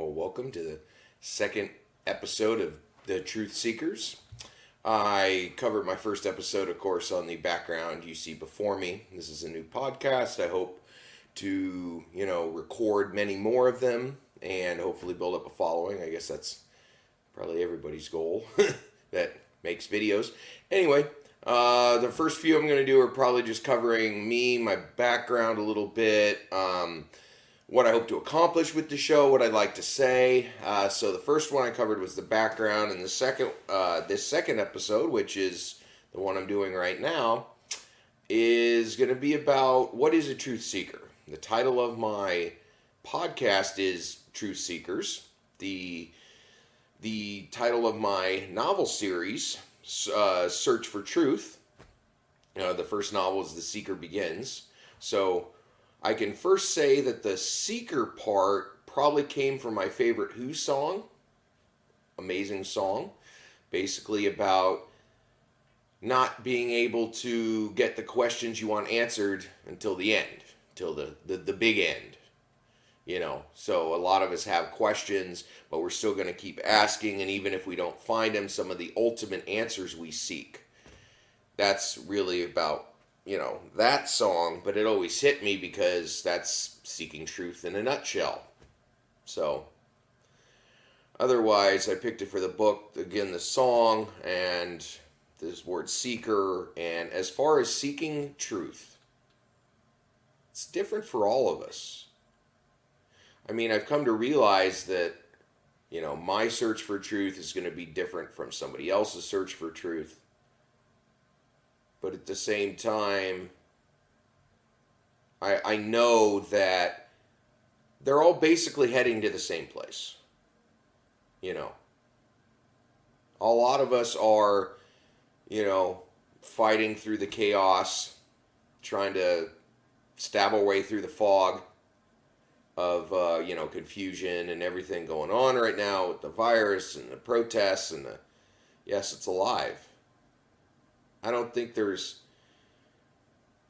Well, welcome to the second episode of The Truth Seekers. I covered my first episode, of course, on the background you see before me. This is a new podcast. I hope to, record many more of them and hopefully build up a following. I guess that's probably everybody's goal that makes videos. Anyway, the first few I'm going to do are probably just covering me, my background a little bit, what I hope to accomplish with the show, what I'd like to say. So the first one I covered was the background, and this second episode, which is the one I'm doing right now, is going to be about what is a truth seeker. The title of my podcast is Truth Seekers. The title of my novel series, Search for Truth. The first novel is The Seeker Begins. So I can first say that the seeker part probably came from my favorite Who song. Amazing song. Basically about not being able to get the questions you want answered until the end. Till the big end. So a lot of us have questions, but we're still going to keep asking. And even if we don't find them, some of the ultimate answers we seek. That's really about that song, but it always hit me because that's seeking truth in a nutshell. So, otherwise, I picked it for the book, again, the song, and this word seeker, and as far as seeking truth, it's different for all of us. I mean, I've come to realize that, my search for truth is going to be different from somebody else's search for truth. But at the same time, I know that they're all basically heading to the same place. A lot of us are, fighting through the chaos, trying to stab our way through the fog of, confusion and everything going on right now with the virus and the protests and yes, it's alive. I don't think there's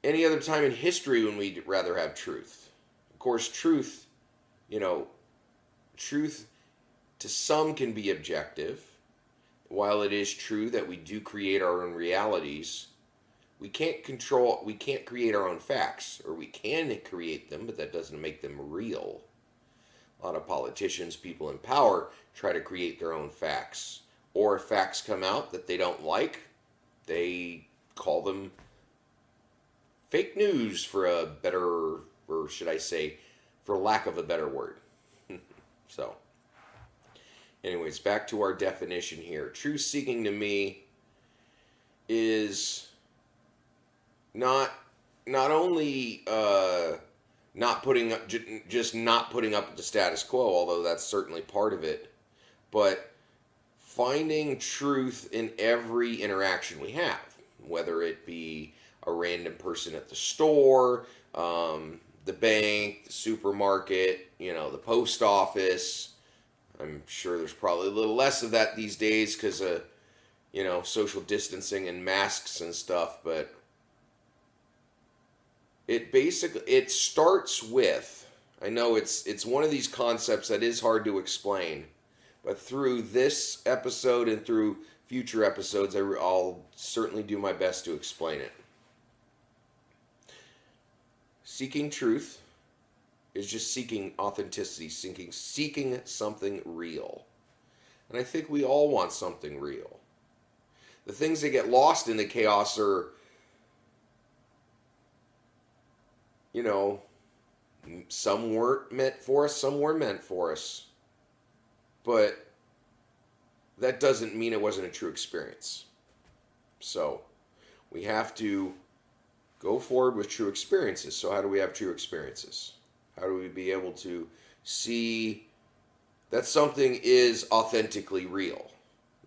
any other time in history when we'd rather have truth. Of course, truth to some can be objective. While it is true that we do create our own realities, we can't create our own facts, or we can create them, but that doesn't make them real. A lot of politicians, people in power, try to create their own facts. Or if facts come out that they don't like, they call them fake news for lack of a better word. So, anyways, back to our definition here. Truth seeking to me is not only not putting up with the status quo, although that's certainly part of it, but finding truth in every interaction we have, whether it be a random person at the store, the bank, the supermarket, the post office. I'm sure there's probably a little less of that these days because of, social distancing and masks and stuff, but it starts with, I know it's one of these concepts that is hard to explain, but through this episode and through future episodes, I'll certainly do my best to explain it. Seeking truth is just seeking authenticity, seeking something real. And I think we all want something real. The things that get lost in the chaos are, some weren't meant for us, some were meant for us. But that doesn't mean it wasn't a true experience. So we have to go forward with true experiences. So how do we have true experiences? How do we be able to see that something is authentically real?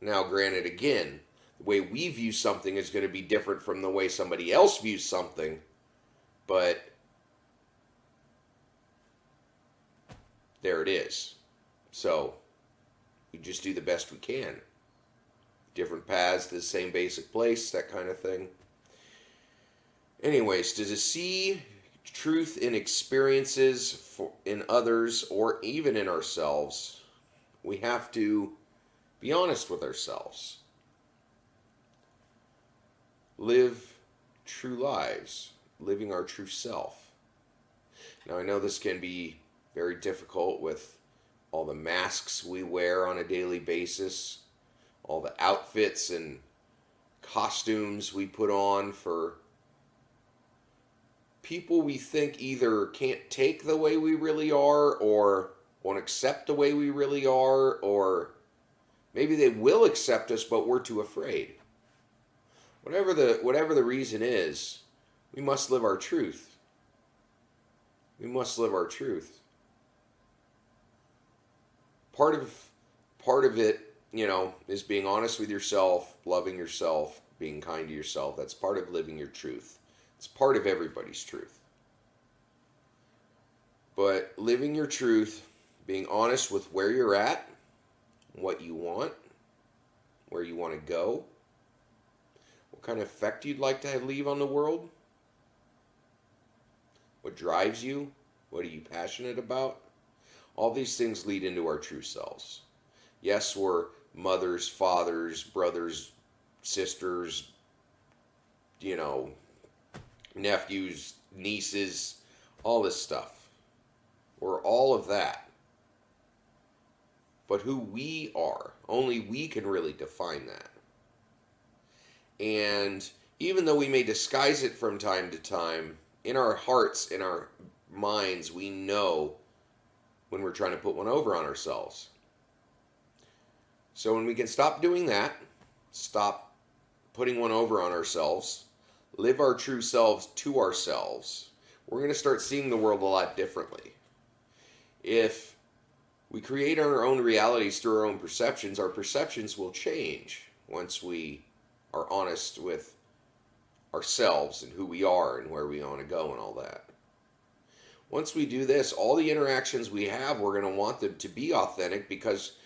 Now, granted, again, the way we view something is going to be different from the way somebody else views something, but there it is. So we just do the best we can. Different paths to the same basic place, that kind of thing. Anyways, truth in experiences in others or even in ourselves, we have to be honest with ourselves. Live true lives, living our true self. Now, I know this can be very difficult with all the masks we wear on a daily basis, all the outfits and costumes we put on for people we think either can't take the way we really are or won't accept the way we really are, or maybe they will accept us but we're too afraid. Whatever the reason is, we must live our truth. We must live our truth. Part of it, is being honest with yourself, loving yourself, being kind to yourself. That's part of living your truth. It's part of everybody's truth. But living your truth, being honest with where you're at, what you want, where you want to go, what kind of effect you'd like to leave on the world, what drives you, what are you passionate about? All these things lead into our true selves. Yes, we're mothers, fathers, brothers, sisters, nephews, nieces, all this stuff. We're all of that. But who we are, only we can really define that. And even though we may disguise it from time to time, in our hearts, in our minds, we know when we're trying to put one over on ourselves. So when we can stop doing that, stop putting one over on ourselves, live our true selves to ourselves, we're going to start seeing the world a lot differently. If we create our own realities through our perceptions will change once we are honest with ourselves and who we are and where we want to go and all that. Once we do this, all the interactions we have, we're going to want them to be authentic because,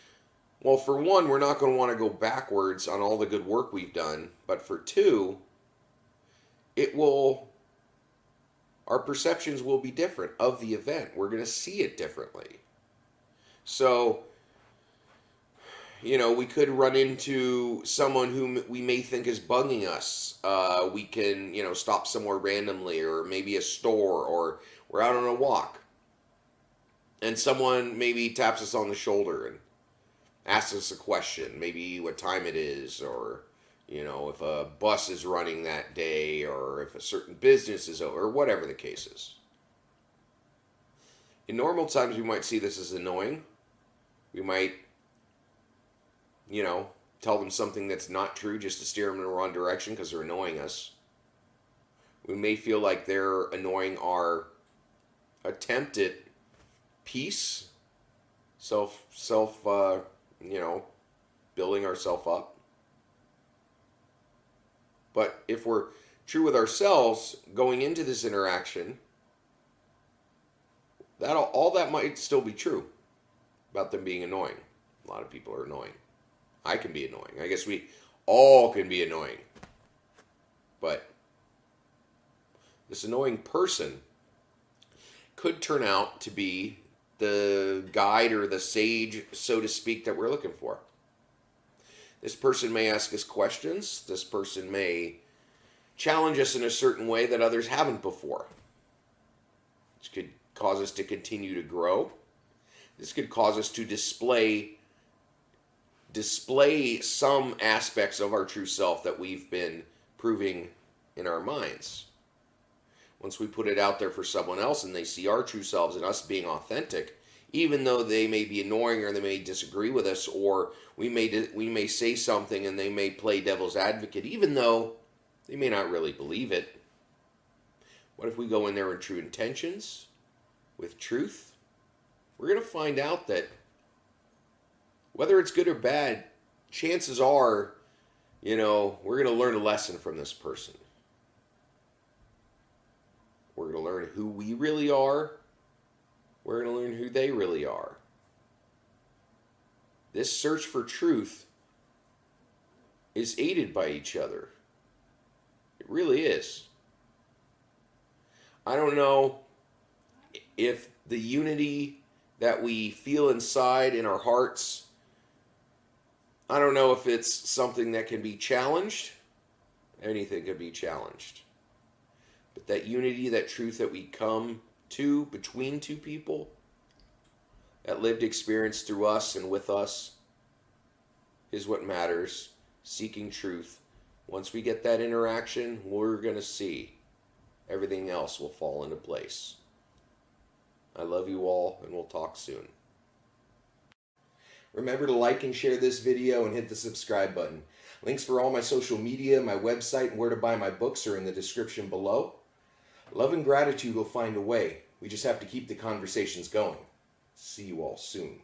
well, for one, we're not going to want to go backwards on all the good work we've done. But for two, our perceptions will be different of the event. We're going to see it differently. So, we could run into someone who we may think is bugging us. We can, stop somewhere randomly, or maybe a store, or we're out on a walk. And someone maybe taps us on the shoulder and asks us a question, maybe what time it is, or, if a bus is running that day, or if a certain business is over, or whatever the case is. In normal times, we might see this as annoying. We might tell them something that's not true just to steer them in the wrong direction because they're annoying us. We may feel like they're annoying our attempt at peace, building ourselves up. But if we're true with ourselves going into this interaction, all that might still be true about them being annoying. A lot of people are annoying. I can be annoying. I guess we all can be annoying. But this annoying person could turn out to be the guide or the sage, so to speak, that we're looking for. This person may ask us questions. This person may challenge us in a certain way that others haven't before. This could cause us to continue to grow. This could cause us to display some aspects of our true self that we've been proving in our minds. Once we put it out there for someone else and they see our true selves and us being authentic, even though they may be annoying or they may disagree with us, or we may say something and they may play devil's advocate, even though they may not really believe it. What if we go in there with true intentions, with truth? We're going to find out that whether it's good or bad, chances are, we're going to learn a lesson from this person. We're going to learn who we really are. We're going to learn who they really are. This search for truth is aided by each other. It really is. I don't know if the unity that we feel inside in our hearts, I don't know if it's something that can be challenged. Anything can be challenged. But that unity, that truth that we come to between two people, that lived experience through us and with us, is what matters. Seeking truth. Once we get that interaction, we're going to see everything else will fall into place. I love you all, and we'll talk soon. Remember to like and share this video and hit the subscribe button. Links for all my social media, my website, and where to buy my books are in the description below. Love and gratitude will find a way. We just have to keep the conversations going. See you all soon.